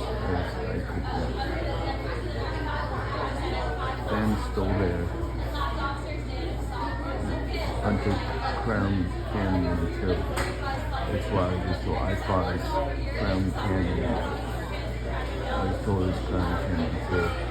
as I could get. Then still there until Crown Canyon too. That's why I thought Crown Canyon. I thought it was Crown Canyon too.